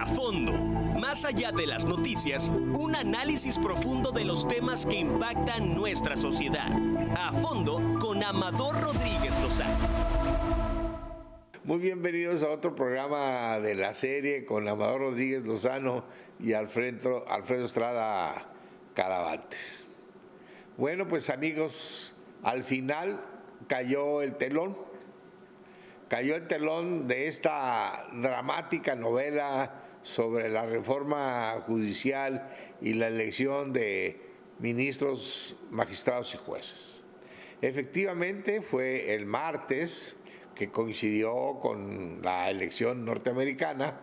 fondo. Más allá de las noticias, un análisis profundo de los temas que impactan nuestra sociedad. A fondo con Amador Rodríguez Lozano. Muy bienvenidos a otro programa de la serie con Amador Rodríguez Lozano y Alfredo Estrada Caravantes. Bueno, pues amigos, al final cayó el telón de esta dramática novela sobre la reforma judicial y la elección de ministros, magistrados y jueces. Efectivamente, fue el martes, que coincidió con la elección norteamericana,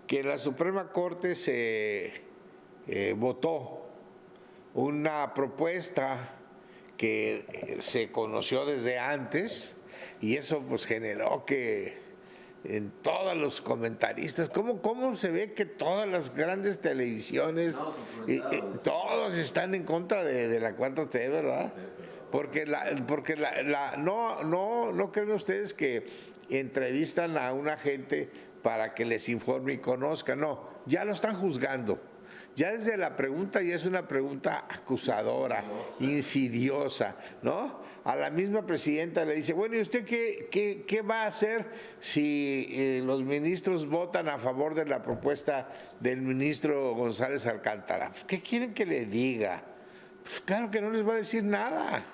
que en la Suprema Corte se votó una propuesta que se conoció desde antes, y eso pues generó que en todos los comentaristas, ¿cómo se ve que todas las grandes televisiones, todos están en contra de la 4T, ¿verdad? Porque no creen ustedes que entrevistan a una gente para que les informe y conozca, no, ya lo están juzgando. Ya desde la pregunta ya es una pregunta acusadora, insidiosa, ¿no? A la misma presidenta le dice, bueno, ¿y usted qué va a hacer si los ministros votan a favor de la propuesta del ministro González Alcántara? Pues, ¿qué quieren que le diga? Pues claro que no les va a decir nada,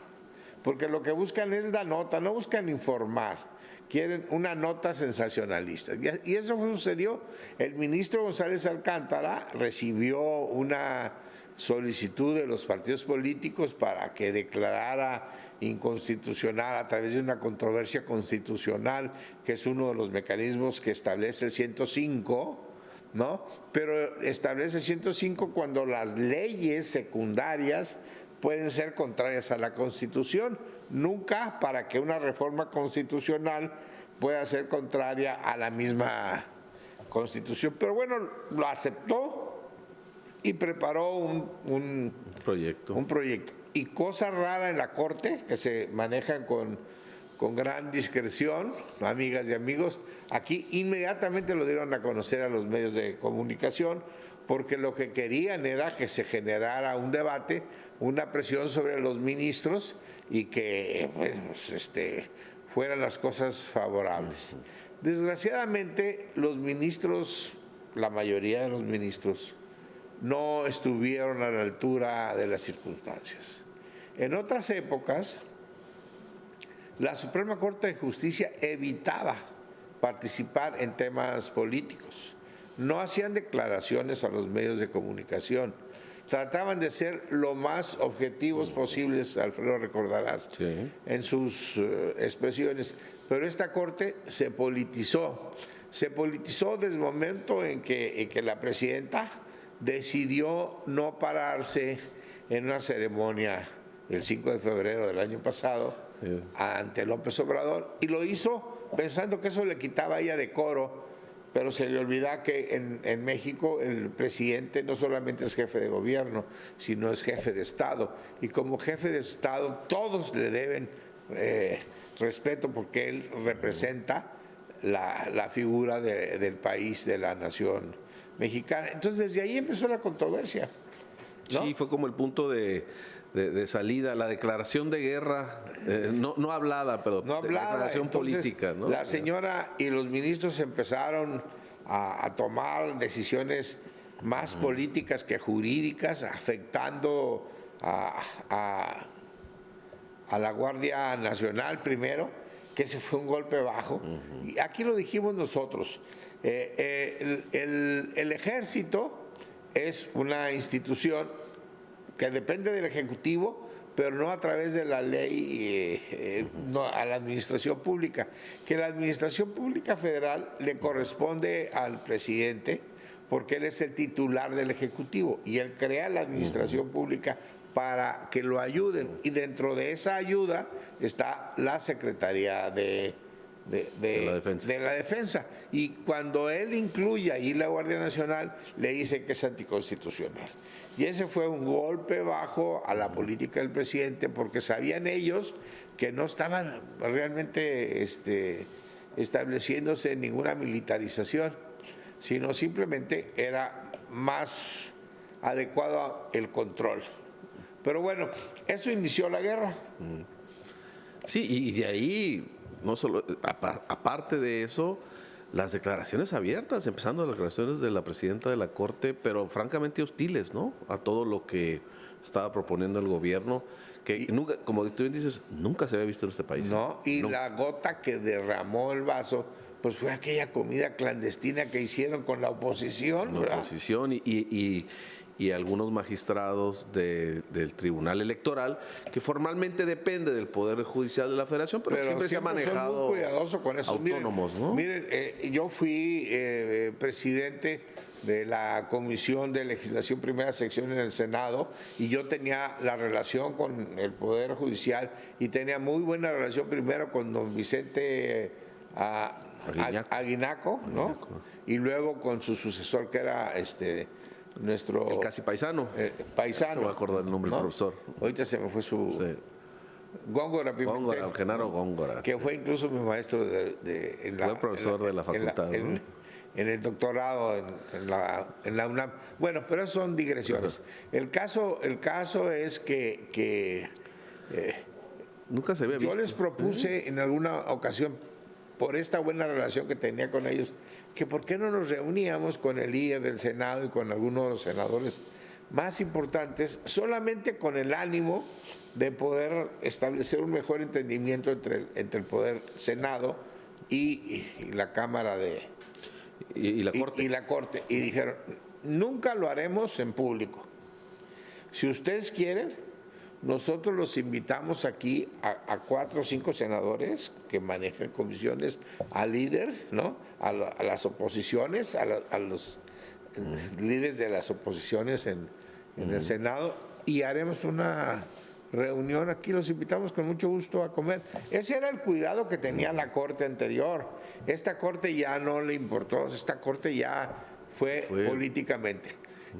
porque lo que buscan es la nota, no buscan informar. Quieren una nota sensacionalista. Y eso sucedió. El ministro González Alcántara recibió una solicitud de los partidos políticos para que declarara inconstitucional a través de una controversia constitucional, que es uno de los mecanismos que establece el 105, ¿no? Pero establece el 105 cuando las leyes secundarias pueden ser contrarias a la Constitución, nunca para que una reforma constitucional pueda ser contraria a la misma Constitución. Pero bueno, lo aceptó y preparó un proyecto. Y cosa rara en la Corte, que se manejan con gran discreción, amigas y amigos, aquí inmediatamente lo dieron a conocer a los medios de comunicación, porque lo que querían era que se generara un debate, una presión sobre los ministros y que fueran las cosas favorables. Desgraciadamente, los ministros, la mayoría de los ministros, no estuvieron a la altura de las circunstancias. En otras épocas, la Suprema Corte de Justicia evitaba participar en temas políticos. No hacían declaraciones a los medios de comunicación. Trataban de ser lo más objetivos posibles, Alfredo, recordarás, sí, en sus expresiones. Pero esta Corte se politizó. Se politizó desde el momento en que la presidenta decidió no pararse en una ceremonia el 5 de febrero del año pasado, sí, ante López Obrador, y lo hizo pensando que eso le quitaba a ella decoro. Pero se le olvida que en México el presidente no solamente es jefe de gobierno, sino es jefe de Estado. Y como jefe de Estado todos le deben respeto, porque él representa la figura del país, de la nación mexicana. Entonces desde ahí empezó la controversia, ¿no? Sí, fue como el punto de salida, la declaración de guerra, no hablada, pero no hablada, declaración entonces, política, ¿no? La señora y los ministros empezaron a tomar decisiones más políticas que jurídicas, afectando a la Guardia Nacional primero, que ese fue un golpe bajo. Y aquí lo dijimos nosotros, el Ejército es una institución que depende del Ejecutivo, pero no a través de la ley, no, a la administración pública, que la administración pública federal le corresponde al presidente, porque él es el titular del Ejecutivo y él crea la administración pública para que lo ayuden, y dentro de esa ayuda está la Secretaría de la defensa, y cuando él incluye ahí la Guardia Nacional, le dice que es anticonstitucional. Y ese fue un golpe bajo a la política del presidente, porque sabían ellos que no estaban realmente estableciéndose ninguna militarización. sino simplemente era más adecuado el control. Pero bueno, eso inició la guerra. Sí, y de ahí, no solo, aparte de eso, las declaraciones abiertas, empezando las declaraciones de la presidenta de la Corte, pero francamente hostiles, ¿no? A todo lo que estaba proponiendo el gobierno, que nunca, como tú bien dices, nunca se había visto en este país. No, y la gota que derramó el vaso, pues fue aquella comida clandestina que hicieron con la oposición, La ¿verdad? oposición y algunos magistrados del Tribunal Electoral, que formalmente depende del Poder Judicial de la Federación, pero siempre se ha manejado son muy cuidadosos con eso. autónomos, ¿no? Miren, yo fui presidente de la Comisión de Legislación Primera Sección en el Senado y yo tenía la relación con el Poder Judicial y tenía muy buena relación primero con don Vicente Aguinaco, ¿no? Y luego con su sucesor que era nuestro... El casi paisano. Paisano. No me voy a acordar el nombre del profesor. Ahorita se me fue su... Sí. Góngora Pimentel. Góngora, Genaro Góngora. Que fue incluso mi maestro fue profesor de la facultad. En el doctorado en la UNAM. Bueno, pero eso son digresiones. El caso es que Nunca se había visto. yo les propuse en alguna ocasión, por esta buena relación que tenía con ellos, que por qué no nos reuníamos con el líder del Senado y con algunos senadores más importantes, solamente con el ánimo de poder establecer un mejor entendimiento entre el Poder Senado y la Cámara Y la Corte. y la Corte. Y dijeron, nunca lo haremos en público. Si ustedes quieren, nosotros los invitamos aquí a 4 o 5 senadores que manejan comisiones, al líder, ¿no? A las oposiciones, a los líderes de las oposiciones en el Senado, y haremos una reunión aquí, los invitamos con mucho gusto a comer. Ese era el cuidado que tenía la Corte anterior. Esta Corte ya no le importó, esta Corte ya fue políticamente.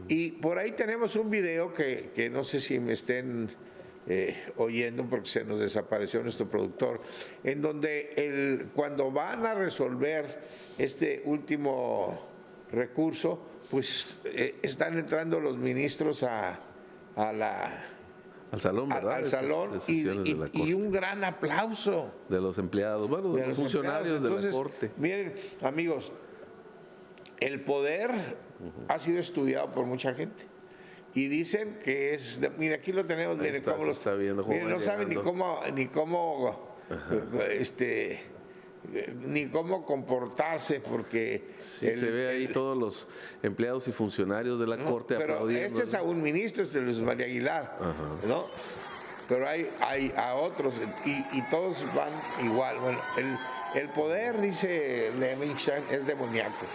Y por ahí tenemos un video que no sé si me estén oyendo porque se nos desapareció nuestro productor, en donde cuando van a resolver este último recurso, pues están entrando los ministros al salón, ¿verdad? Al salón y un gran aplauso de los empleados, bueno, de los funcionarios de la Corte. Miren, amigos, el poder ha sido estudiado por mucha gente. Y dicen que es, mira, aquí lo tenemos, miren cómo lo está viendo. Miren, no saben ni cómo comportarse porque se ve ahí todos los empleados y funcionarios de la Corte pero aplaudiendo. Este es a un ministro, Luis María Aguilar, ¿no? Pero hay a otros y todos van igual. Bueno, el poder, dice Levinstein, es demoníaco.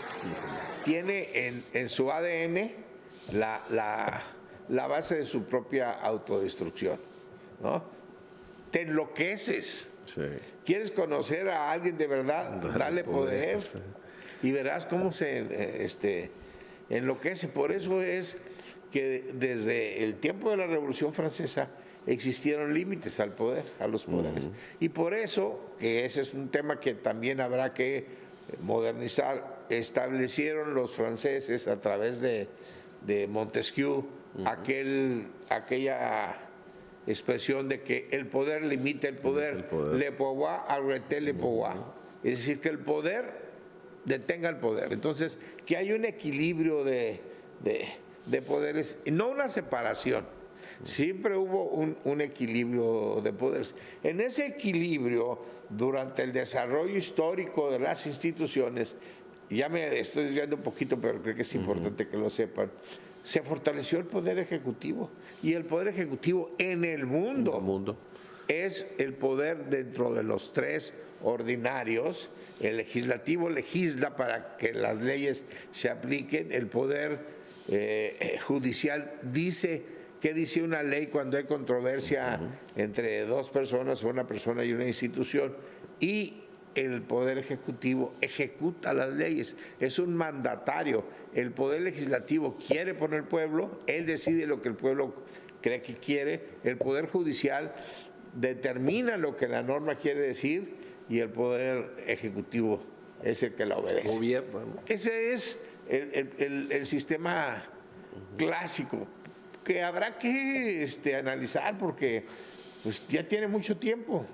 Tiene en su ADN la base de su propia autodestrucción, ¿no? Te enloqueces. Sí. ¿Quieres conocer a alguien de verdad? Dale poder. Y verás cómo se enloquece. Por eso es que desde el tiempo de la Revolución Francesa existieron límites al poder, a los poderes. Y por eso, que ese es un tema que también habrá que modernizar, establecieron los franceses a través de Montesquieu aquella expresión de que el poder limita el poder. Le pouvoir arrêter le pouvoir. Es decir, que el poder detenga el poder. Entonces, que hay un equilibrio de poderes, no una separación. Siempre hubo un equilibrio de poderes. En ese equilibrio, durante el desarrollo histórico de las instituciones, ya me estoy desviando un poquito, pero creo que es importante que lo sepan, se fortaleció el Poder Ejecutivo. Y el Poder Ejecutivo en el mundo es el poder dentro de los 3 ordinarios. El legislativo legisla para que las leyes se apliquen. El Poder Judicial dice qué dice una ley cuando hay controversia entre 2 personas o una persona y una institución. Y el Poder Ejecutivo ejecuta las leyes, es un mandatario. El Poder Legislativo quiere por el pueblo, él decide lo que el pueblo cree que quiere. El Poder Judicial determina lo que la norma quiere decir y el Poder Ejecutivo es el que la obedece. Gobierno, ¿no? Ese es el sistema clásico, que habrá que analizar porque pues, ya tiene mucho tiempo.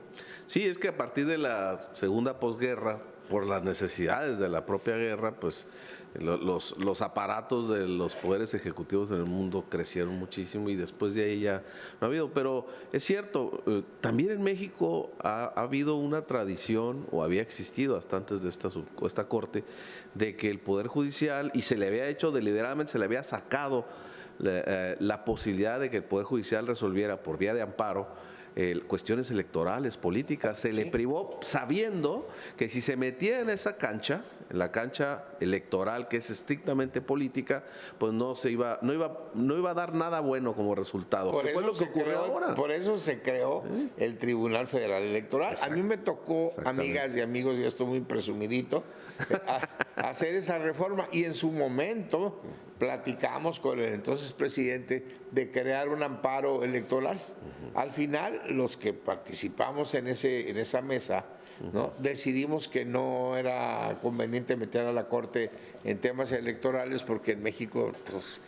Sí, es que a partir de la segunda posguerra, por las necesidades de la propia guerra, pues los aparatos de los poderes ejecutivos en el mundo crecieron muchísimo y después de ahí ya no ha habido. Pero es cierto, también en México ha habido una tradición, o había existido hasta antes de esta corte, de que el Poder Judicial, y se le había hecho deliberadamente, se le había sacado la posibilidad de que el Poder Judicial resolviera por vía de amparo cuestiones electorales, políticas. Se le privó sabiendo que si se metía en esa cancha, en la cancha electoral que es estrictamente política, pues no iba a dar nada bueno como resultado. Por eso, fue lo que ocurrió ahora. Por eso se creó el Tribunal Federal Electoral. A mí me tocó, amigas y amigos, y esto muy presumidito, hacer esa reforma, y en su momento platicamos con el entonces presidente de crear un amparo electoral. Al final, los que participamos en esa mesa, ¿no? Decidimos que no era conveniente meter a la Corte en temas electorales porque en México pues,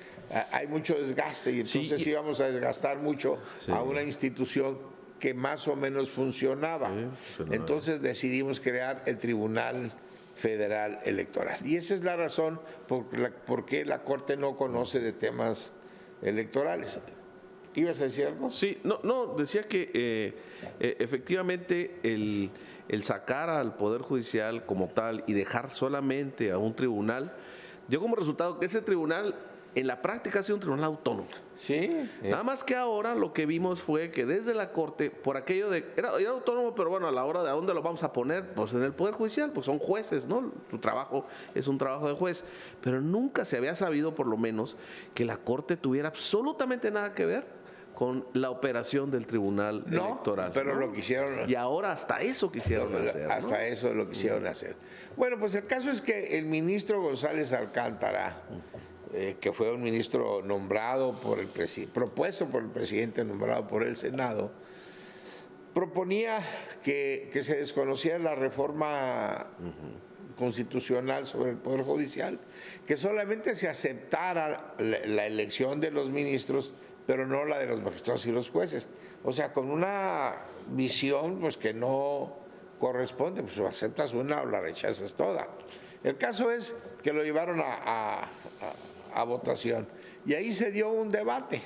hay mucho desgaste, y entonces íbamos a desgastar mucho a una institución que más o menos funcionaba. Entonces decidimos crear el Tribunal Federal Electoral. Y esa es la razón por qué la Corte no conoce de temas electorales. ¿Ibas a decir algo? Sí, no, decía que efectivamente el sacar al Poder Judicial como tal y dejar solamente a un tribunal, dio como resultado que ese tribunal en la práctica ha sido un tribunal autónomo. Sí. Nada más que ahora lo que vimos fue que desde la Corte, por aquello de, era autónomo, pero bueno, a la hora de a dónde lo vamos a poner, pues en el Poder Judicial, pues son jueces, ¿no? Tu trabajo es un trabajo de juez. Pero nunca se había sabido, por lo menos, que la Corte tuviera absolutamente nada que ver con la operación del Tribunal Electoral. Pero lo quisieron. Y ahora hasta eso quisieron hacer. Hasta eso lo quisieron hacer. Bueno, pues el caso es que el ministro González Alcántara, que fue un ministro nombrado propuesto por el presidente, nombrado por el Senado, proponía que se desconociera la reforma constitucional sobre el Poder Judicial, que solamente se aceptara la elección de los ministros, pero no la de los magistrados y los jueces. O sea, con una visión pues que no corresponde, pues o aceptas una o la rechazas toda. El caso es que lo llevaron a votación y ahí se dio un debate,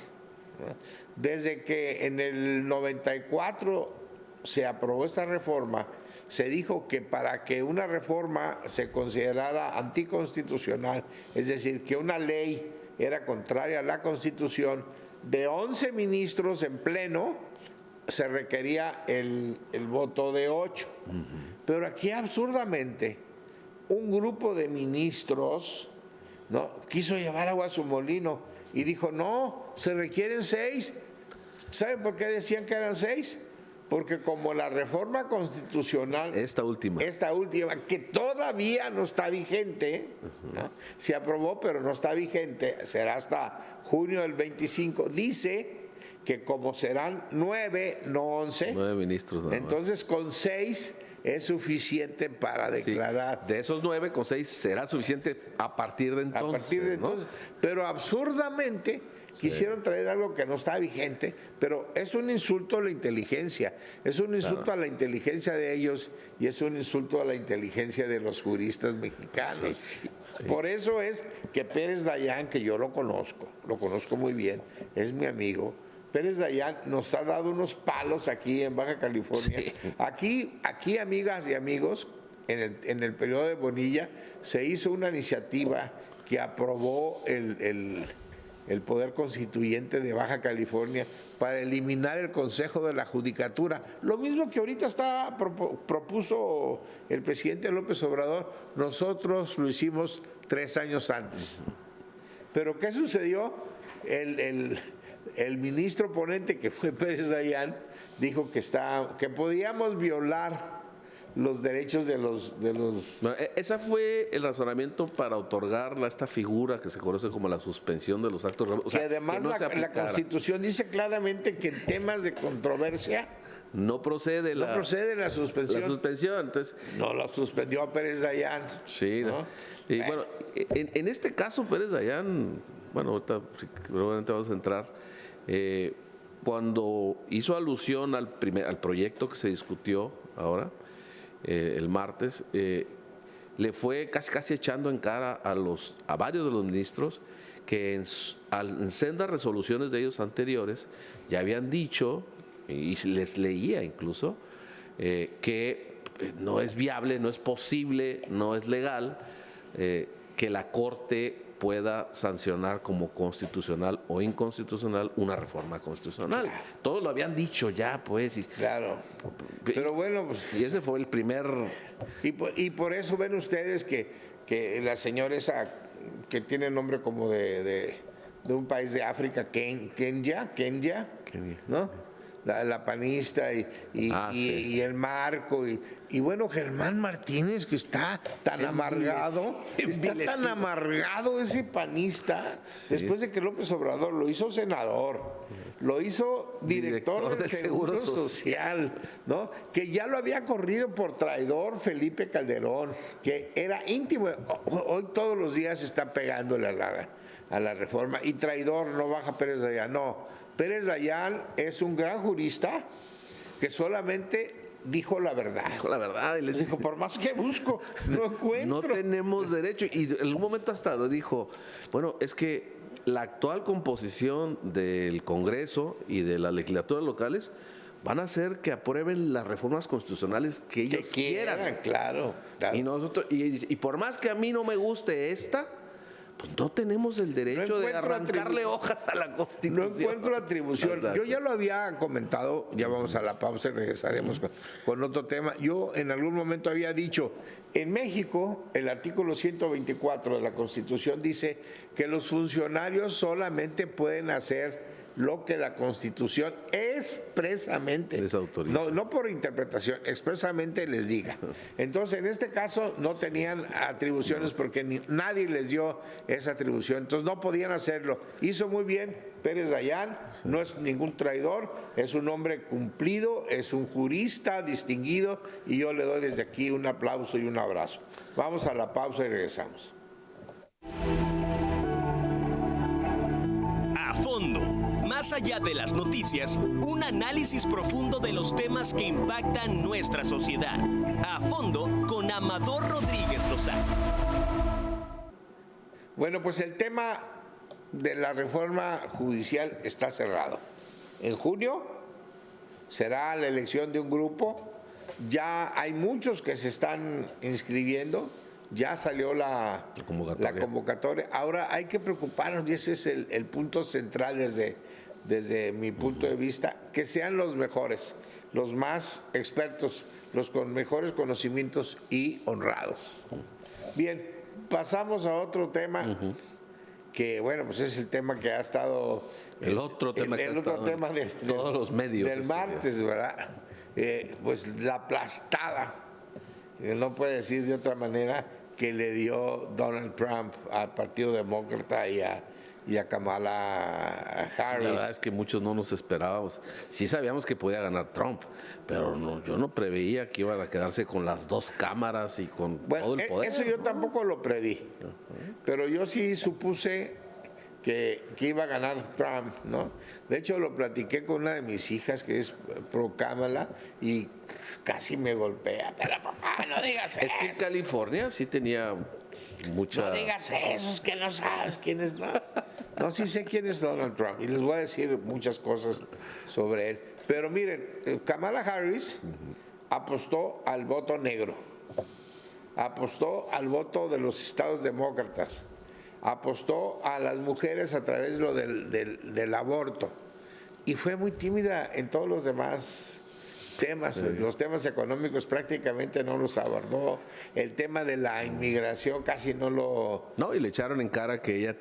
¿no? Desde que en el 94 se aprobó esta reforma, se dijo que para que una reforma se considerara anticonstitucional, es decir, que una ley era contraria a la Constitución, de 11 ministros en pleno se requería el voto de 8. Pero aquí absurdamente un grupo de ministros, ¿no?, quiso llevar agua a su molino y dijo, no, se requieren 6. ¿Saben por qué decían que eran 6? Porque como la reforma constitucional, esta última, que todavía no está vigente, ¿no?, se aprobó pero no está vigente, será hasta junio del 25, dice que como serán 9, no 11, 9 ministros nada más. Entonces con 6 es suficiente para declarar. Sí, de esos 9, con 6 será suficiente a partir de entonces. A partir de entonces, ¿no? Pero absurdamente quisieron traer algo que no está vigente, pero es un insulto a la inteligencia, es un insulto a la inteligencia de ellos y es un insulto a la inteligencia de los juristas mexicanos. Por eso es que Pérez Dayán, que yo lo conozco muy bien, es mi amigo. Pérez Dayán nos ha dado unos palos aquí en Baja California. Sí. Aquí, amigas y amigos, en el periodo de Bonilla se hizo una iniciativa que aprobó el Poder Constituyente de Baja California para eliminar el Consejo de la Judicatura. Lo mismo que ahorita propuso el presidente López Obrador, nosotros lo hicimos 3 años antes. Pero ¿qué sucedió? El ministro ponente, que fue Pérez Dayán, dijo que podíamos violar los derechos de los... No, ese fue el razonamiento para otorgar esta figura que se conoce como la suspensión de los actos. O sea, y además que no la Constitución dice claramente que en temas de controversia no procede No procede la suspensión. La suspensión, entonces... No lo suspendió a Pérez Dayán. Sí, ¿no? Y bueno, en este caso Pérez Dayán, bueno, ahorita probablemente vamos a entrar, cuando hizo alusión al proyecto que se discutió ahora, el martes, le fue casi echando en cara a varios de los ministros que en sendas resoluciones de ellos anteriores ya habían dicho, y les leía incluso, que no es viable, no es posible, no es legal que la Corte pueda sancionar como constitucional o inconstitucional una reforma constitucional. Claro. Todos lo habían dicho ya, pues. Claro. Pero bueno, pues... Y ese fue el primer... Y por eso ven ustedes que la señora esa, que tiene nombre como de un país de África, Kenya, ¿no? La panista y sí. el Marco y bueno, Germán Martínez, que está tan amargado, tan amargado ese panista, después de que López Obrador lo hizo senador, lo hizo director del Seguro Social, ¿no? Que ya lo había corrido por traidor Felipe Calderón, que era íntimo. Hoy todos los días está pegándole a la reforma, y traidor no baja Pérez Dayán, no. Pérez Dayán es un gran jurista que solamente dijo la verdad. Dijo la verdad. Y les dijo, por más que busco, no encuentro. No tenemos derecho. Y en algún momento hasta lo dijo, bueno, es que la actual composición del Congreso y de las legislaturas locales van a hacer que aprueben las reformas constitucionales que ellos quieran. Claro. Y nosotros, y por más que a mí no me guste esta, pues no tenemos el derecho de arrancarle hojas a la Constitución. No encuentro atribución. Yo ya lo había comentado, ya vamos a la pausa y regresaremos con otro tema. Yo en algún momento había dicho, en México el artículo 124 de la Constitución dice que los funcionarios solamente pueden hacer lo que la Constitución expresamente, les autoriza. no por interpretación, expresamente les diga. Entonces, en este caso no tenían atribuciones porque nadie les dio esa atribución, entonces no podían hacerlo. Hizo muy bien Pérez Dayán, no es ningún traidor, es un hombre cumplido, es un jurista distinguido y yo le doy desde aquí un aplauso y un abrazo. Vamos a la pausa y regresamos. A fondo. Más allá de las noticias, un análisis profundo de los temas que impactan nuestra sociedad. A fondo con Amador Rodríguez Lozano. Bueno, pues el tema de la reforma judicial está cerrado. En junio será la elección de un grupo. Ya hay muchos que se están inscribiendo. Ya salió la convocatoria. Ahora hay que preocuparnos, y ese es el punto central desde mi punto de vista, que sean los mejores, los más expertos, los con mejores conocimientos y honrados. Bien, pasamos a otro tema, que bueno, pues es el tema que ha estado... El otro tema que ha estado en todos los medios. Del martes, ¿verdad? Pues la aplastada, no puede decir de otra manera, que le dio Donald Trump al Partido Demócrata y a Kamala Harris. Sí, la verdad es que muchos no nos esperábamos. Sí sabíamos que podía ganar Trump, pero yo no preveía que iban a quedarse con las dos cámaras y con todo el poder. Eso yo tampoco lo preví, pero yo sí supuse que iba a ganar Trump, ¿no? De hecho, lo platiqué con una de mis hijas que es pro Kamala y casi me golpea. Pero papá, no digas eso. Es que en California sí tenía mucha... No digas eso, es que no sabes quién es. No, sí sé quién es Donald Trump y les voy a decir muchas cosas sobre él. Pero miren, Kamala Harris apostó al voto negro, apostó al voto de los estados demócratas, apostó a las mujeres a través de lo del aborto y fue muy tímida en todos los demás temas. Sí. Los temas económicos prácticamente no los abordó, el tema de la inmigración casi no lo... No, y le echaron en cara que ella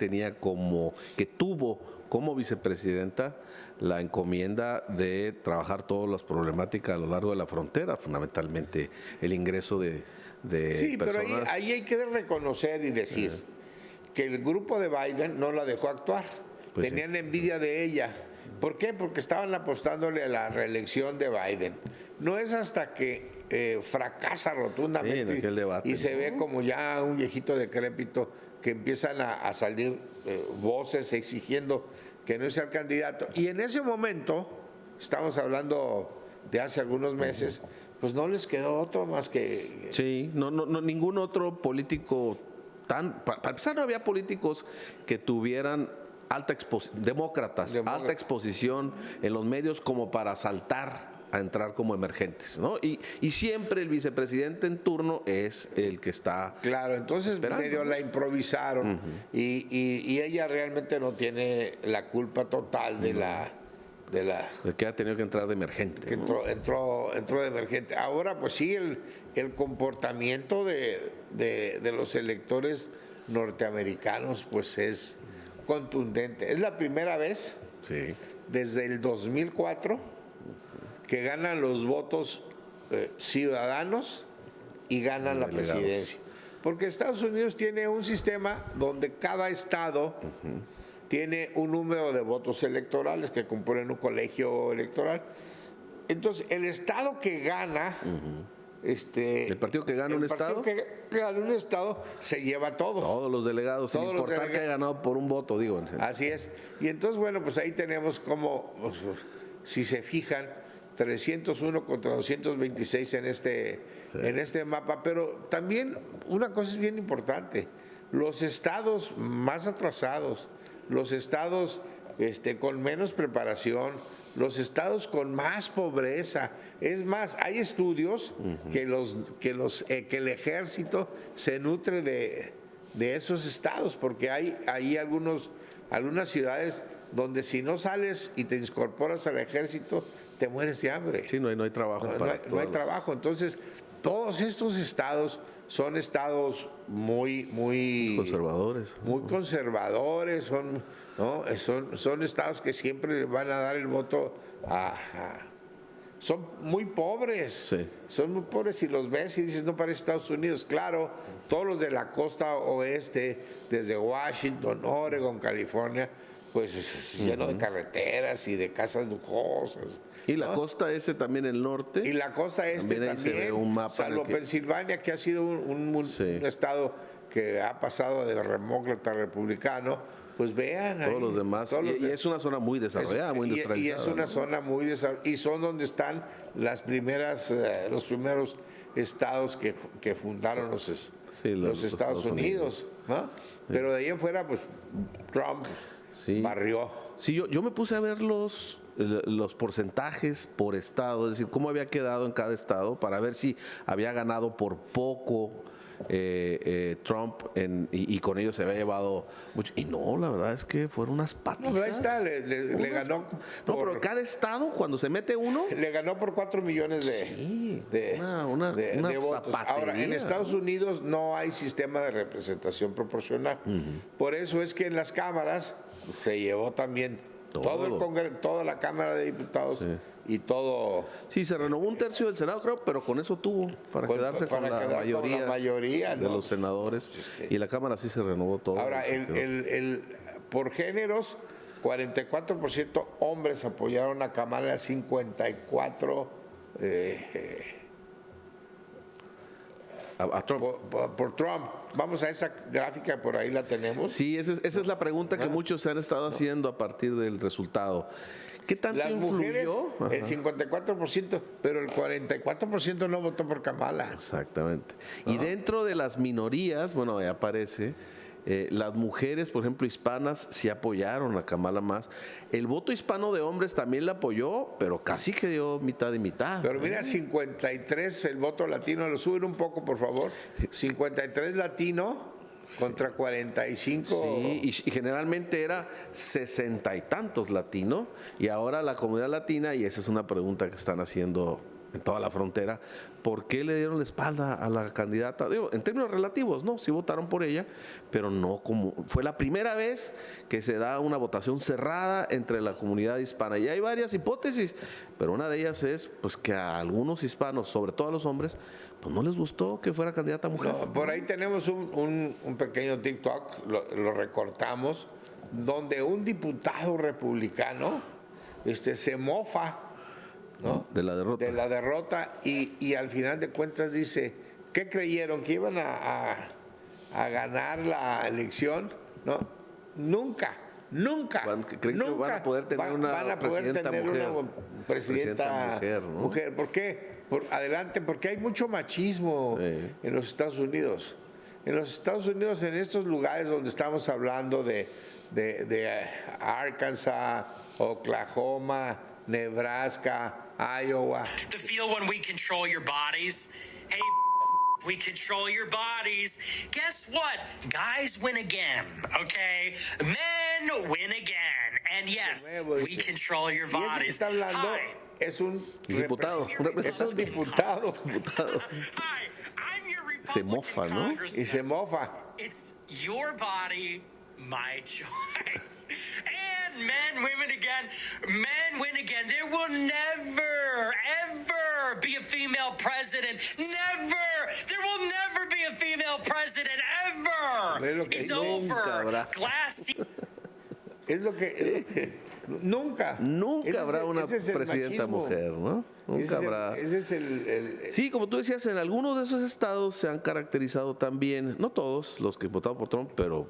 tuvo como vicepresidenta la encomienda de trabajar todas las problemáticas a lo largo de la frontera, fundamentalmente el ingreso de sí, personas. Pero ahí hay que reconocer y decir que el grupo de Biden no la dejó actuar. Pues tenían envidia de ella ¿Por qué? Porque estaban apostándole a la reelección de Biden. No es hasta que fracasa Sí, rotundamente en aquel debate, y se ¿no? ve como ya un viejito decrépito que empiezan a salir voces exigiendo que no sea el candidato. Y en ese momento, estamos hablando de hace algunos meses, pues no les quedó otro más que... Sí, no, ningún otro político para empezar, no había políticos que tuvieran demócratas, alta exposición en los medios como para saltar a entrar como emergentes, ¿no? Y siempre el vicepresidente en turno es el que está... Claro, entonces esperando, medio ¿no? la improvisaron y ella realmente no tiene la culpa total de El que ha tenido que entrar de emergente. que ¿no? entró de emergente. Ahora, pues sí, el comportamiento de los electores norteamericanos, pues es contundente. Es la primera vez Sí. desde el 2004 que ganan los votos ciudadanos y ganan la Delegados. presidencia. Porque Estados Unidos tiene un sistema donde cada estado tiene un número de votos electorales que componen un colegio electoral. Entonces, el estado que gana, El partido que gana un estado, que gana un estado se lleva a todos. todos los delegados, sin Todos los importar que haya ganado por un voto, digo. Así es. Y entonces, bueno, pues ahí tenemos como, si se fijan, 301 contra 226 en este mapa. Pero también una cosa es bien importante. Los estados más atrasados, los estados con menos preparación, los estados con más pobreza. Es más, hay estudios que el ejército se nutre de esos estados, porque hay algunas ciudades donde si no sales y te incorporas al ejército, te mueres de hambre. Sí, no hay trabajo para No hay todos. trabajo. Entonces, todos estos estados son estados muy Conservadores. muy conservadores, son estados que siempre van a dar el voto son muy pobres, Sí. son muy pobres y los ves y dices, no parece Estados Unidos. Claro, todos los de la costa oeste, desde Washington, Oregon, California, pues es lleno de carreteras y de casas lujosas. Y la ¿no? costa ese también, el norte. Y la costa este También ahí se ve un mapa en salvo el que- Pensilvania, que ha sido un Sí. estado que ha pasado de demócrata a republicano, pues vean ahí, Todos los demás. todos los Y es una zona muy desarrollada, muy y industrializada. es una ¿no? zona muy desarrollada, y son donde están los primeros estados que fundaron los Estados Unidos, ¿no? Pero de ahí en fuera, pues Trump Sí. barrió. Sí, yo me puse a ver los porcentajes por estado, es decir, cómo había quedado en cada estado para ver si había ganado por poco Trump y con ello se había llevado mucho. Y no, la verdad es que fueron unas No, patizas. pero ahí está, le ganó. No, pero cada estado, cuando se mete uno, Le ganó por 4 millones sí, de una votos. Ahora, en zapatería. Estados Unidos no hay sistema de representación proporcional. Por eso es que en las cámaras se llevó también todo el Congreso, toda la Cámara de Diputados y todo. Sí, se renovó un tercio del Senado, creo, pero con eso tuvo para quedarse con la mayoría de ¿no? los senadores. Y la Cámara sí se renovó todo. Ahora, se quedó. por géneros, 44% hombres apoyaron a Kamala, 54% A Trump. por Trump. Vamos a esa gráfica, por ahí la tenemos. Sí, esa es la pregunta que muchos se han estado haciendo a partir del resultado. ¿Qué tanto Las mujeres, influyó? el 54%, pero el 44% no votó por Kamala. Exactamente. Y dentro de las minorías, bueno, ahí aparece, las mujeres, por ejemplo, hispanas, sí apoyaron a Kamala más. El voto hispano de hombres también la apoyó, pero casi que dio mitad y mitad. Pero mira, 53 el voto latino, lo suben un poco, por favor. 53 latino contra 45. Sí, y generalmente era 60 y tantos latino, y ahora la comunidad latina, y esa es una pregunta que están haciendo en toda la frontera, ¿por qué le dieron la espalda a la candidata? Digo, en términos relativos, no, sí votaron por ella, pero no como... Fue la primera vez que se da una votación cerrada entre la comunidad hispana. Y hay varias hipótesis, pero una de ellas es pues que a algunos hispanos, sobre todo a los hombres, pues no les gustó que fuera candidata mujer. No, por ahí tenemos un pequeño TikTok, lo recortamos, donde un diputado republicano se mofa, ¿no? De la derrota. De la derrota y al final de cuentas dice, ¿qué creyeron? ¿Que iban a ganar la elección? No, nunca. ¿Creen que van a poder tener una presidenta mujer? Presidenta mujer, ¿no? mujer. ¿Por qué? Adelante, porque hay mucho machismo en los Estados Unidos. En los Estados Unidos, en estos lugares donde estamos hablando de Arkansas, Oklahoma, Nebraska, Iowa. The feel when we control your bodies. Hey, we control your bodies. Guess what? Guys win again, okay? Men win again. And yes, we control your Y ese que bodies. está hablando Hi. es un Diputado. Es un diputado. Hi, I'm your Republican Se mofa, ¿no? congressman. Y se mofa. It's your body, my choice. And men, women again. Men win again. There will never, ever be a female president. Never. There will never be a female president Ve lo ever. que It's nunca over. habrá. Glass Es lo que nunca. Ese Habrá es- una ese es el presidenta machismo. mujer, ¿no? Nunca habrá. Ese es el Sí, como tú decías, en algunos de esos estados se han caracterizado también, no todos los que votaron por Trump, pero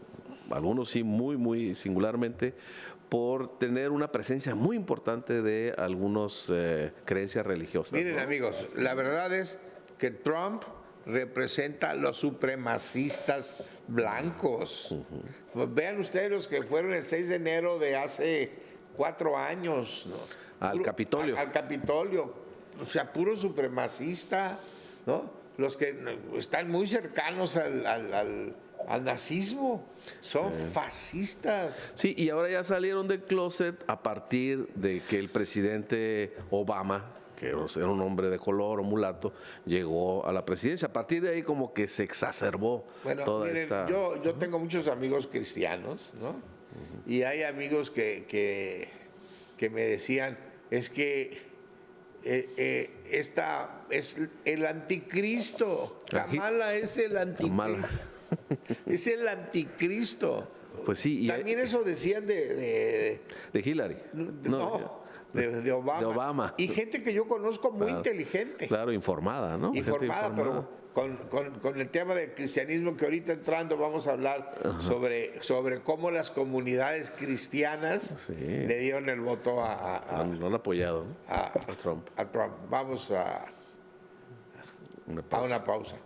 algunos sí muy, muy singularmente, por tener una presencia muy importante de algunas creencias religiosas. Miren, ¿no? amigos, la verdad es que Trump representa a los supremacistas blancos. Vean ustedes los que fueron el 6 de enero de hace 4 años. ¿no? Al Capitolio. Al Capitolio. O sea, puro supremacista, ¿no? Los que están muy cercanos al nazismo. Son fascistas. Sí, y ahora ya salieron del closet a partir de que el presidente Obama, que era un hombre de color o mulato, llegó a la presidencia. A partir de ahí como que se exacerbó Bueno, toda miren, esta... yo tengo muchos amigos cristianos, ¿no? Y hay amigos que me decían, es que esta es el anticristo. Kamala es el anticristo. Kamala. Es el anticristo. Pues sí, y También eso decían de Hillary. de Obama. de Obama. Y gente que yo conozco muy Claro. inteligente. Claro, informada, ¿no? Gente Informada, informada. pero con el tema del cristianismo que ahorita entrando vamos a hablar sobre cómo las comunidades cristianas Sí. le dieron el voto No han apoyado, ¿no? a Trump. Trump. Vamos a una pausa.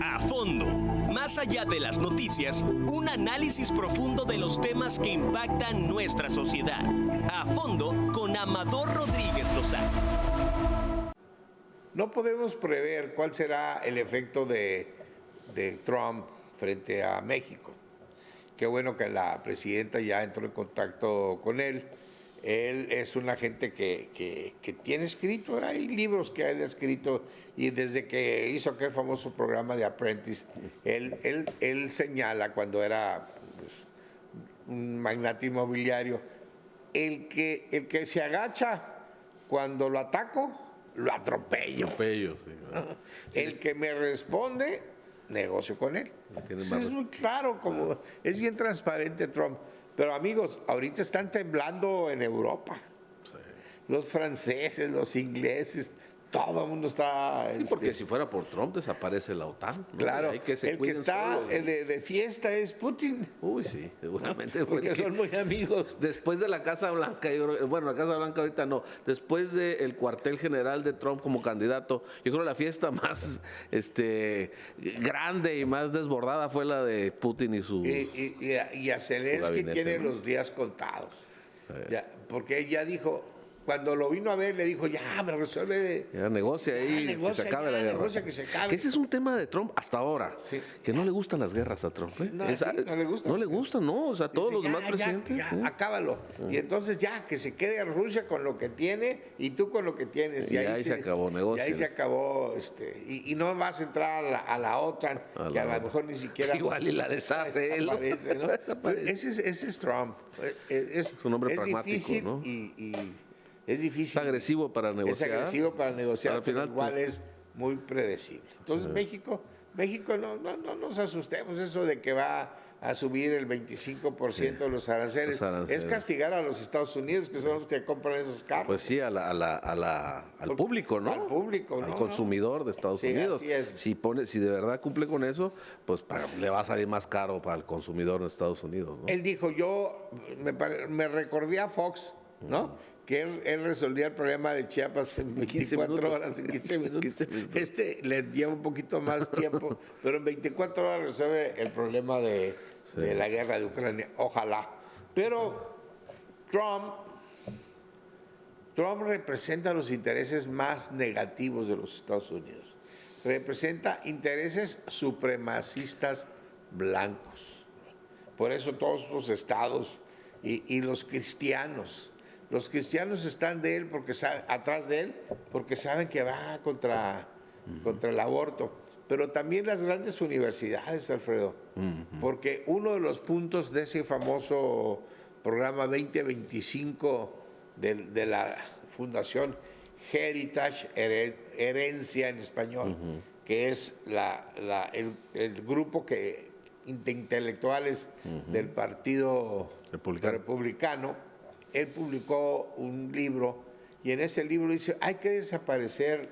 A fondo. Más allá de las noticias, un análisis profundo de los temas que impactan nuestra sociedad. A fondo con Amador Rodríguez Lozano. No podemos prever cuál será el efecto de Trump frente a México. Qué bueno que la presidenta ya entró en contacto con él. Él es una gente que tiene escrito, hay libros que él ha escrito, y desde que hizo aquel famoso programa de Apprentice, él señala cuando era pues, un magnate inmobiliario, el que se agacha cuando lo ataco, lo atropello. Pello, sí. El que me responde, negocio con él. Tiene Eso más es muy claro, como es bien transparente Trump. Pero amigos, ahorita están temblando en Europa. Los franceses, los ingleses, todo el mundo está... Sí, porque si fuera por Trump desaparece la OTAN, ¿no? Claro, Hay que se el que cuiden está solos, ¿no? de fiesta es Putin. Uy, sí, seguramente fue el Porque que- son muy amigos. Después de la Casa Blanca, bueno, la Casa Blanca ahorita no, después del cuartel general de Trump como candidato, yo creo que la fiesta más grande y más desbordada fue la de Putin y su... Y a Zelensky gabinete, tiene ¿no? los días contados. Ya, porque él ya dijo, cuando lo vino a ver, le dijo, ya, me resuelve... Ya negocia ahí, que negocia se acabe ya, la guerra. negocia que se acabe. Que ese es un tema de Trump hasta ahora, Sí. que no le gustan las guerras a Trump. ¿eh? No, sí, no le gustan. No le gustan, no, o sea, todos Dice, los demás ya, presidentes. ya, ¿sí? acábalo. Y entonces ya, que se quede Rusia con lo que tiene y tú con lo que tienes. Y ahí se acabó, Y negocios. ahí se acabó, y no vas a entrar a la OTAN, A que la a lo OTAN. mejor ni siquiera... Igual y la deshace él, ¿no? Desaparece, ¿no? Desaparece. Ese es Trump. Es un hombre pragmático, difícil ¿no? y es difícil. Es agresivo para negociar. Es agresivo para negociar, Al pero final, igual pues, es muy predecible. Entonces México México no nos asustemos eso de que va a subir el 25% de los aranceles. Los aranceles. Es castigar a los Estados Unidos, que son los que compran esos carros. Pues sí, al público, ¿no? Al público, Al ¿no? consumidor de Estados Sí, Unidos. así es. Si de verdad cumple con eso, pues le va a salir más caro para el consumidor en Estados Unidos, ¿no? Él dijo, me recordé a Fox, ¿no? Que él resolvía el problema de Chiapas en 15 24 minutos. horas, en 15 minutos. 15 minutos. Le lleva un poquito más tiempo, pero en 24 horas resuelve el problema de la guerra de Ucrania. Ojalá. Pero Trump representa los intereses más negativos de los Estados Unidos. Representa intereses supremacistas blancos. Por eso todos los estados y los cristianos están de él atrás de él porque saben que va contra el aborto. Pero también las grandes universidades, Alfredo, porque uno de los puntos de ese famoso programa 2025 de la Fundación Heritage, Herencia en español, que es el grupo de intelectuales del Partido Republicano, él publicó un libro y en ese libro dice, hay que desaparecer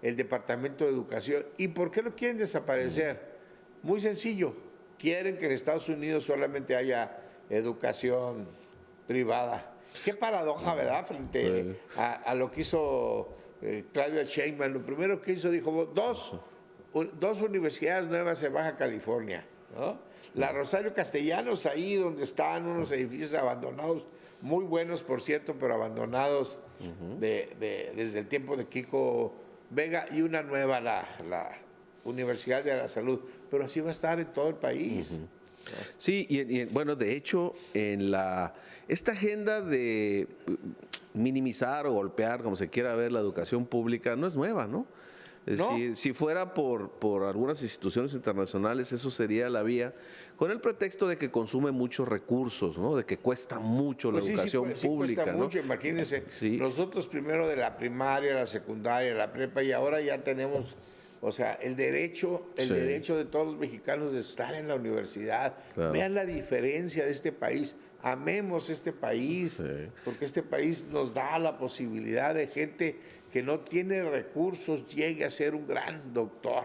el Departamento de Educación. ¿Y por qué lo quieren desaparecer? Muy sencillo, quieren que en Estados Unidos solamente haya educación privada. Qué paradoja, ¿verdad? Frente a lo que hizo Claudia Sheinbaum. Lo primero que hizo, dijo, dos universidades nuevas en Baja California, ¿no? La Rosario Castellanos, ahí donde están unos edificios abandonados, muy buenos, por cierto, pero abandonados desde el tiempo de Kiko Vega, y una nueva, la Universidad de la Salud. Pero así va a estar en todo el país. Sí, y bueno, de hecho, esta agenda de minimizar o golpear, como se quiera ver, la educación pública no es nueva, ¿no? ¿No? Si fuera por algunas instituciones internacionales, eso sería la vía, con el pretexto de que consume muchos recursos, ¿no? De que cuesta mucho la educación pública, cuesta ¿no? mucho, imagínense. Sí. Nosotros primero de la primaria, la secundaria, la prepa, y ahora ya tenemos, o sea, el derecho de todos los mexicanos de estar en la universidad. Claro. Vean la diferencia de este país. Amemos este país, porque este país nos da la posibilidad de gente que no tiene recursos llegue a ser un gran doctor.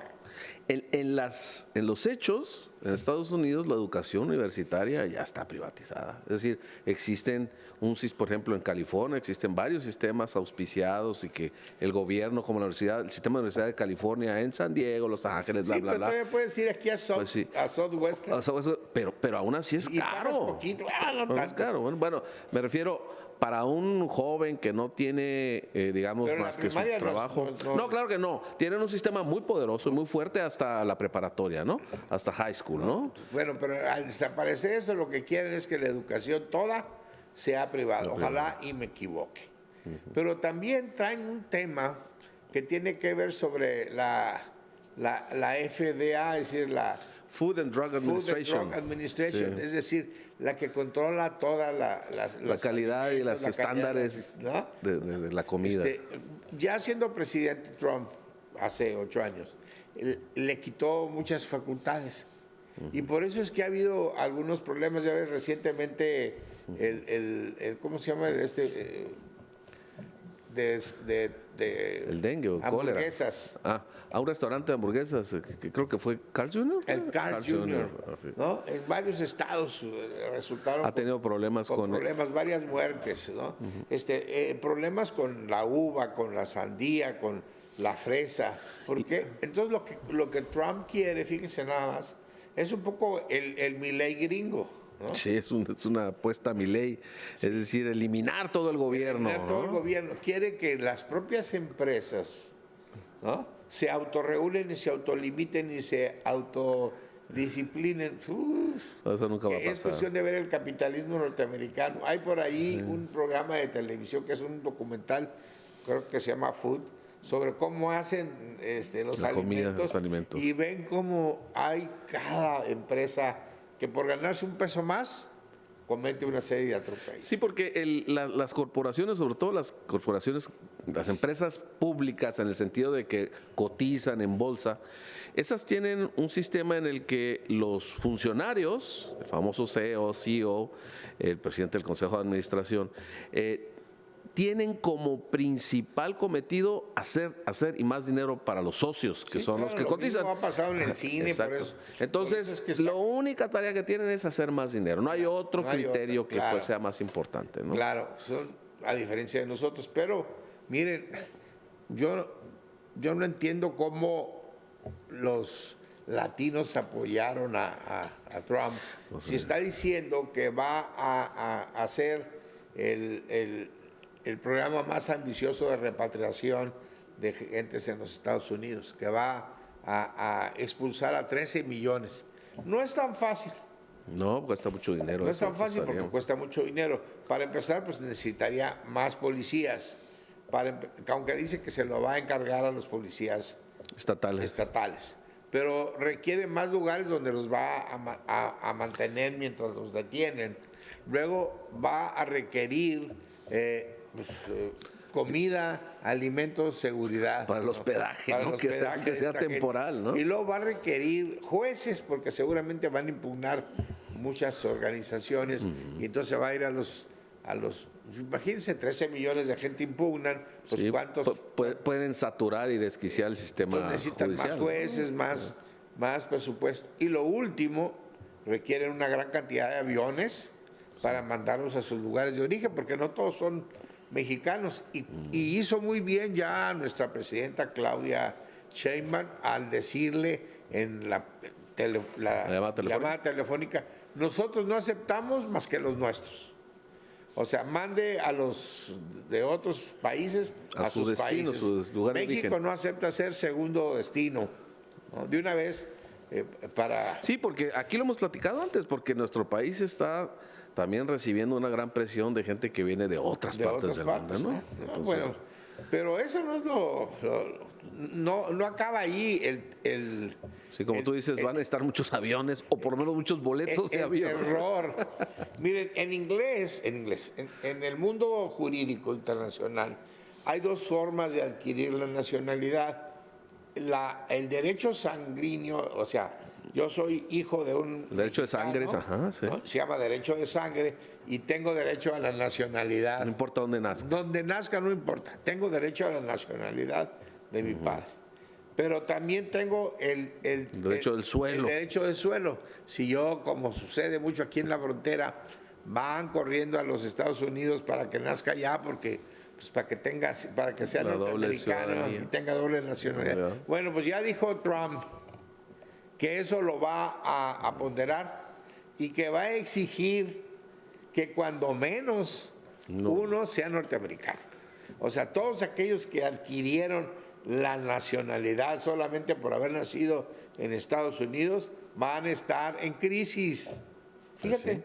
En los hechos, en Estados Unidos, la educación universitaria ya está privatizada. Es decir, por ejemplo, en California existen varios sistemas auspiciados y que el gobierno, como el sistema de Universidad de California en San Diego, Los Ángeles, bla, Sí, bla, pero bla. todavía puedes ir aquí a Southwestern. Pero aún así es Y pagas caro. poquito. No, No es tanto. caro. Bueno, me refiero para un joven que no tiene, digamos, Pero en más la que su primaria trabajo. no- No, claro que no. Tienen un sistema muy poderoso y muy fuerte hasta la preparatoria, ¿no? Hasta high school, ¿no? Bueno, pero al desaparecer eso, lo que quieren es que la educación toda sea privada. Ojalá y me equivoque. Pero también traen un tema que tiene que ver sobre la FDA, es decir, la Food and Drug Administration. Administration, Sí. es decir, la que controla toda la calidad y los estándares ¿no? de la comida. Ya siendo presidente Trump, hace 8 años, le quitó muchas facultades. Y por eso es que ha habido algunos problemas. Ya ves, recientemente, ¿cómo se llama? El dengue o cólera. Hamburguesas. A un restaurante de hamburguesas, que creo que fue Carl Jr. El Carl Jr., Sí. ¿no? En varios estados resultaron Ha tenido problemas con varias muertes, ¿no? Problemas con la uva, con la sandía, con la fresa. Porque entonces lo que Trump quiere, fíjense nada más, es un poco el Milei gringo, ¿no? Sí, es una apuesta a mi ley. Es decir, eliminar todo el gobierno. Eliminar todo ¿no? el gobierno. Quiere que las propias empresas, ¿no?, se autorregulen y se autolimiten y se autodisciplinen. Eso nunca va a Es pasar. cuestión de ver el capitalismo norteamericano. Hay por ahí un programa de televisión que es un documental, creo que se llama Food, sobre cómo hacen La comida, los alimentos. Y ven cómo hay cada empresa que por ganarse un peso más comete una serie de atropellos. Sí, porque las corporaciones, sobre todo las corporaciones, las empresas públicas, en el sentido de que cotizan en bolsa, esas tienen un sistema en el que los funcionarios, el famoso CEO, el presidente del Consejo de Administración, tienen como principal cometido hacer y más dinero para los socios, que Sí, son claro, los que lo cotizan. mismo ha pasado en el cine, Exacto. por eso. Entonces, Por eso es que está- la única tarea que tienen es hacer más dinero. No hay otro No hay criterio otra, que claro. pues, sea más importante, ¿no? Claro, a diferencia de nosotros. Pero, miren, yo no entiendo cómo los latinos apoyaron a Trump. Si está diciendo que va a hacer el programa más ambicioso de repatriación de gentes en los Estados Unidos, que va a expulsar a 13 millones. No es tan fácil. No, cuesta mucho dinero. No es eso, tan fácil porque estaría- cuesta mucho dinero. Para empezar, pues necesitaría más policías. Aunque dice que se lo va a encargar a los policías estatales. estatales. Pero requiere más lugares donde los va a mantener mientras los detienen. Luego va a requerir comida, alimentos, seguridad. Para el hospedaje, Para ¿no? el Que- hospedaje que de sea esta gente. temporal, ¿no? Y luego va a requerir jueces, porque seguramente van a impugnar muchas organizaciones, y entonces va a ir a los imagínense, 13 millones de gente impugnan, pues Sí, cuántos pueden saturar y desquiciar el sistema entonces necesitan judicial. más ¿no? jueces, más presupuesto. Y lo último, requieren una gran cantidad de aviones para mandarlos a sus lugares de origen, porque no todos son mexicanos. Y hizo muy bien ya nuestra presidenta Claudia Sheinbaum al decirle en la llamada telefónica, nosotros no aceptamos más que los nuestros. O sea, mande a los de otros países A a su sus destino, países. su lugar de México origen. no acepta ser segundo destino, ¿no? De una vez para... Sí, porque aquí lo hemos platicado antes, porque nuestro país está también recibiendo una gran presión de gente que viene de otras de partes otras del partes, mundo, ¿no? ¿no? Entonces, Bueno, pero eso no es no acaba ahí sí, como tú dices, van a estar muchos aviones o por lo menos muchos boletos de avión. Error. Miren, en el mundo jurídico internacional hay dos formas de adquirir la nacionalidad. El derecho sanguíneo, o sea, yo soy hijo de un El derecho de sangre, mexicano, ajá, sí. ¿no? Se llama derecho de sangre y tengo derecho a la nacionalidad. No importa dónde nazca. Donde nazca no importa, tengo derecho a la nacionalidad de mi padre. Pero también tengo el derecho del suelo. El derecho del suelo. Si yo, como sucede mucho aquí en la frontera, van corriendo a los Estados Unidos para que nazca allá, porque pues, para que sea La doble norteamericano ciudadanía. y tenga doble nacionalidad. ¿Verdad? Bueno, pues ya dijo Trump que eso lo va a ponderar y que va a exigir que cuando menos uno sea norteamericano. O sea, todos aquellos que adquirieron la nacionalidad solamente por haber nacido en Estados Unidos van a estar en crisis. Fíjate. Sí.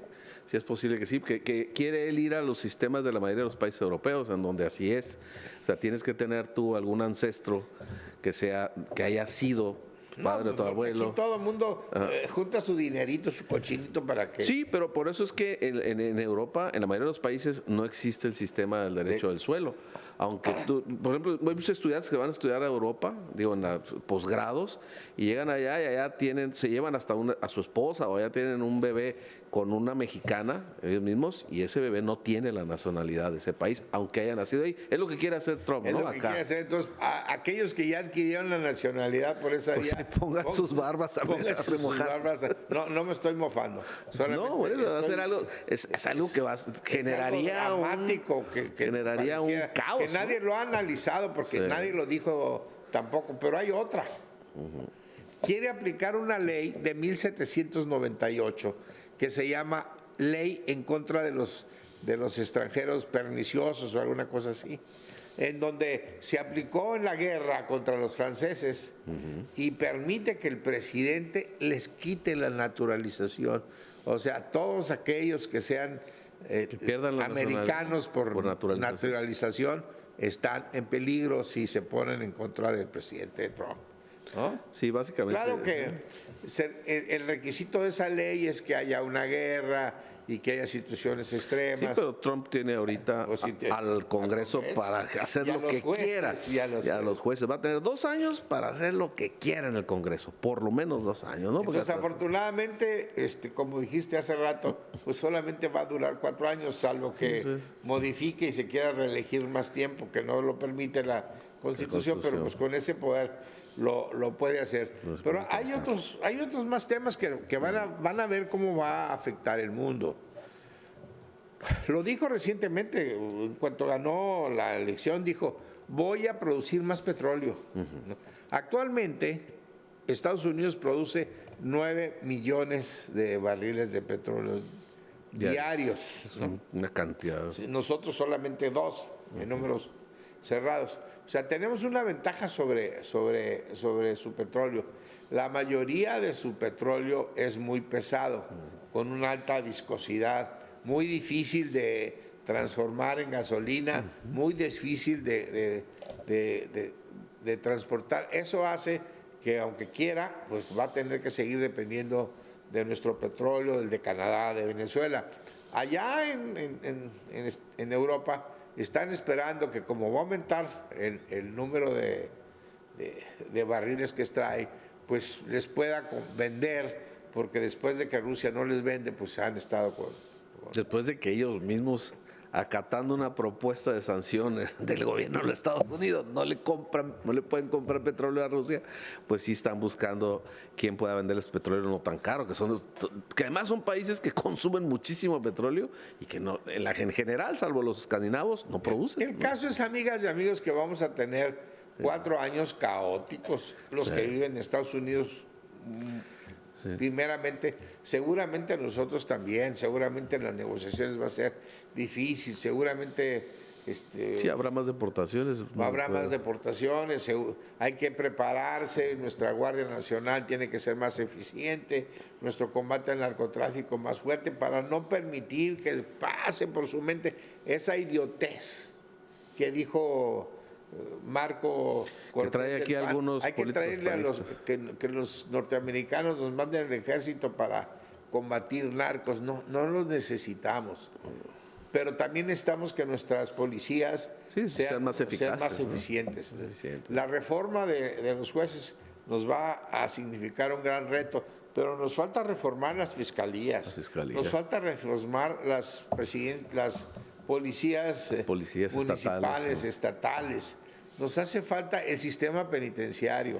Sí, es posible que sí, que quiere él ir a los sistemas de la mayoría de los países europeos, en donde así es. O sea, tienes que tener tú algún ancestro que haya sido tu padre o tu porque abuelo. aquí todo el mundo junta su dinerito, su cochinito para que... Sí, pero por eso es que en Europa, en la mayoría de los países, no existe el sistema del derecho del suelo. Aunque tú, por ejemplo, hay muchos estudiantes que van a estudiar a Europa, digo, en posgrados, y llegan allá y allá se llevan hasta a su esposa o allá tienen un bebé con una mexicana, ellos mismos, y ese bebé no tiene la nacionalidad de ese país, aunque haya nacido ahí. Es lo que quiere hacer Trump, Es ¿no? lo que quiere hacer. Entonces, aquellos que ya adquirieron la nacionalidad por esa Pues vía, ahí pongan sus barbas a pónganse sus remojar. barbas no me estoy mofando. Solamente No, bueno, va a estoy- ser algo, es algo que generaría es algo dramático que generaría un pareciera caos, que nadie lo ha analizado porque Sí. nadie lo dijo tampoco, pero hay otra. Quiere aplicar una ley de 1798 que se llama Ley en contra de los extranjeros perniciosos o alguna cosa así, en donde se aplicó en la guerra contra los franceses y permite que el presidente les quite la naturalización. O sea, todos aquellos que sean pierdan la americanos por naturalización. naturalización están en peligro si se ponen en contra del presidente Trump, ¿no? Sí, básicamente. Claro que el requisito de esa ley es que haya una guerra y que haya situaciones Sí, extremas. pero Trump tiene ahorita Pues sí, al Congreso para hacer y a lo los que jueces, quiera. y a los Y a los jueces. Va a tener 2 años para hacer lo que quiera en el Congreso. Por lo menos 2 años, ¿no? Porque Entonces, afortunadamente, como dijiste hace rato, pues solamente va a durar 4 años, salvo que sí. modifique y se quiera reelegir más tiempo, que no lo permite la Constitución, pero pues con ese poder lo puede hacer. Pero hay otros más temas que van a ver cómo va a afectar el mundo. Lo dijo recientemente, en cuanto ganó la elección, dijo, voy a producir más petróleo. ¿No? Actualmente, Estados Unidos produce 9 millones de barriles de petróleo diarios. es ¿no? una cantidad. Nosotros solamente 2, en números cerrados. O sea, tenemos una ventaja sobre su petróleo. La mayoría de su petróleo es muy pesado, con una alta viscosidad, muy difícil de transformar en gasolina, muy difícil de transportar. Eso hace que, aunque quiera, pues va a tener que seguir dependiendo de nuestro petróleo, del de Canadá, de Venezuela. Allá en Europa están esperando que, como va a aumentar el número de barriles que extrae, pues les pueda vender, porque después de que Rusia no les vende, pues han estado Después de que ellos mismos, acatando una propuesta de sanciones del gobierno de los Estados Unidos, no le pueden comprar petróleo a Rusia, pues sí están buscando quién pueda venderles petróleo no tan caro, que además son países que consumen muchísimo petróleo y que no, en general, salvo los escandinavos, no producen. El caso es, amigas y amigos, que vamos a tener 4 años caóticos, los que viven en Estados Unidos. Primeramente, seguramente nosotros también, seguramente en las negociaciones va a ser difícil, seguramente Sí, habrá más deportaciones. habrá más deportaciones, hay que prepararse, nuestra Guardia Nacional tiene que ser más eficiente, nuestro combate al narcotráfico más fuerte, para no permitir que pase por su mente esa idiotez que dijo Marco Cortés, que trae aquí algunos hay que políticos traerle que los norteamericanos nos manden el ejército para combatir narcos. No los necesitamos, pero también necesitamos que nuestras policías sean más eficaces, sean más eficientes. La reforma de los jueces nos va a significar un gran reto, pero nos falta reformar las fiscalías. Nos falta reformar las policías municipales, estatales. Nos hace falta el sistema penitenciario.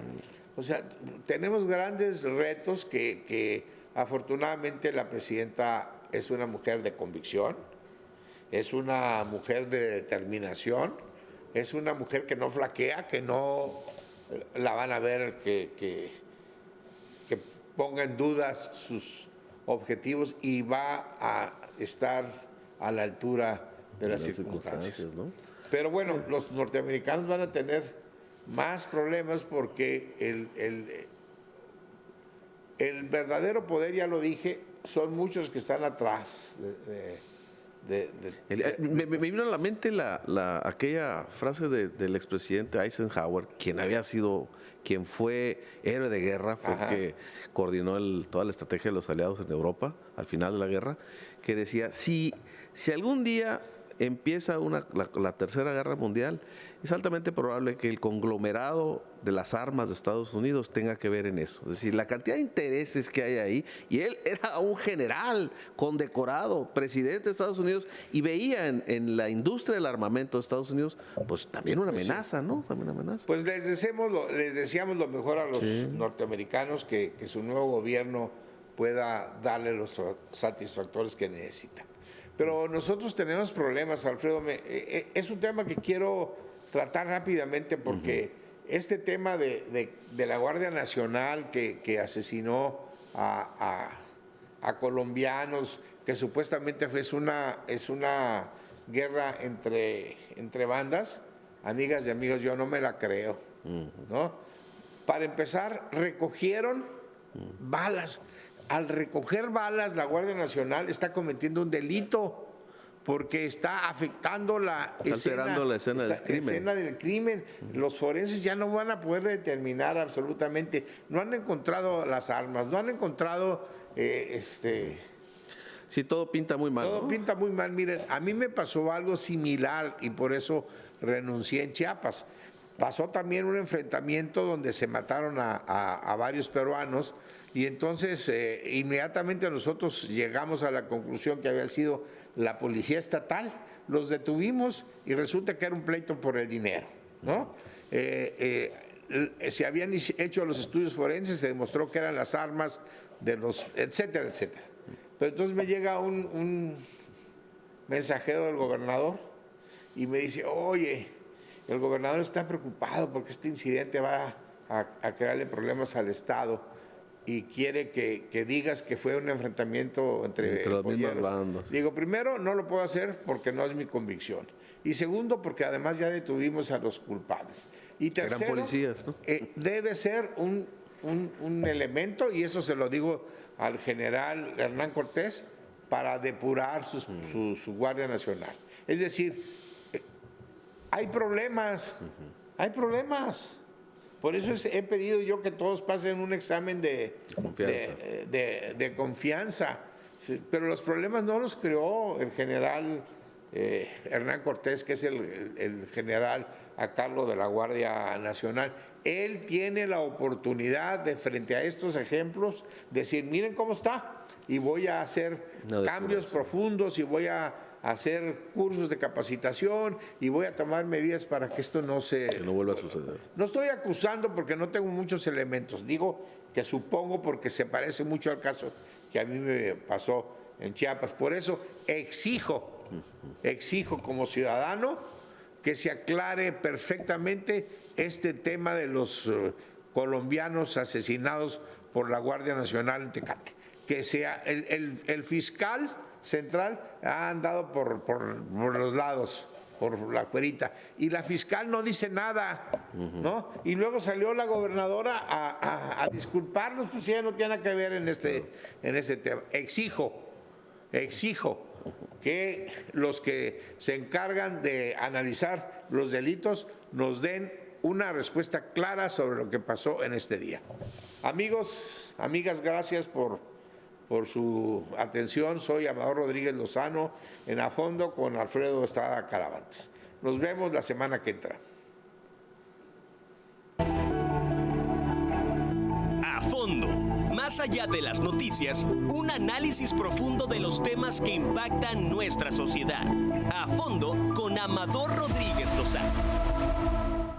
O sea, tenemos grandes retos que afortunadamente la presidenta es una mujer de convicción, es una mujer de determinación, es una mujer que no flaquea, que no la van a ver que ponga en dudas sus objetivos, y va a estar a la altura de las circunstancias. ¿no? Pero bueno, los norteamericanos van a tener más problemas porque el verdadero poder, ya lo dije, son muchos que están atrás. Me vino a la mente aquella frase del expresidente Eisenhower, quien fue héroe de guerra, fue el que coordinó toda la estrategia de los aliados en Europa al final de la guerra, que decía, si algún día empieza la Tercera Guerra Mundial, es altamente probable que el conglomerado de las armas de Estados Unidos tenga que ver en eso. Es decir, la cantidad de intereses que hay ahí, y él era un general condecorado, presidente de Estados Unidos, y veía en la industria del armamento de Estados Unidos, pues también una amenaza, ¿no? También una amenaza. Pues les deseamos lo mejor a los norteamericanos, que su nuevo gobierno pueda darle los satisfactores que necesitan. Pero nosotros tenemos problemas, Alfredo. Es un tema que quiero tratar rápidamente, porque este tema de la Guardia Nacional que asesinó a colombianos, que supuestamente es una guerra entre bandas, amigas y amigos, yo no me la creo, ¿no? Para empezar, recogieron balas. Al recoger balas, la Guardia Nacional está cometiendo un delito, porque está afectando alterando la escena del crimen. Los forenses ya no van a poder determinar absolutamente. No han encontrado las armas, no han encontrado Sí, todo pinta muy mal. Todo ¿no? pinta muy mal. Miren, a mí me pasó algo similar y por eso renuncié en Chiapas. Pasó también un enfrentamiento donde se mataron a varios peruanos y entonces inmediatamente nosotros llegamos a la conclusión que había sido la policía estatal. Los detuvimos y resulta que era un pleito por el dinero, ¿no? Se habían hecho los estudios forenses, se demostró que eran las armas de los, etcétera, etcétera. Pero entonces me llega un mensajero del gobernador y me dice, oye, el gobernador está preocupado porque este incidente va a crearle problemas al Estado y quiere que digas que fue un enfrentamiento entre las mismas polleros. bandas. Digo, primero, no lo puedo hacer porque no es mi convicción. Y segundo, porque además ya detuvimos a los culpables. Y tercero, Eran policías, ¿no? Debe ser un elemento, y eso se lo digo al general Hernán Cortés, para depurar su Guardia Nacional. Es decir, hay problemas, hay problemas. Por eso he pedido yo que todos pasen un examen de confianza. Sí, pero los problemas no los creó el general Hernán Cortés, que es el general a cargo de la Guardia Nacional. Él tiene la oportunidad de, frente a estos ejemplos, decir, miren cómo está, y voy a hacer cambios profundos, y voy a hacer cursos de capacitación, y voy a tomar medidas para que esto que no vuelva a suceder. No estoy acusando porque no tengo muchos elementos, digo que supongo porque se parece mucho al caso que a mí me pasó en Chiapas. Por eso exijo como ciudadano que se aclare perfectamente este tema de los colombianos asesinados por la Guardia Nacional en Tecate. Que sea el fiscal central ha andado por los lados, por la cuerita, y la fiscal no dice nada, ¿no? Y luego salió la gobernadora a disculparnos, pues ya no tiene nada que ver en este tema. Exijo que los que se encargan de analizar los delitos nos den una respuesta clara sobre lo que pasó en este día. Amigos, amigas, gracias por su atención. Soy Amador Rodríguez Lozano, en A Fondo con Alfredo Estrada Caravantes. Nos vemos la semana que entra. A Fondo. Más allá de las noticias, un análisis profundo de los temas que impactan nuestra sociedad. A Fondo con Amador Rodríguez Lozano.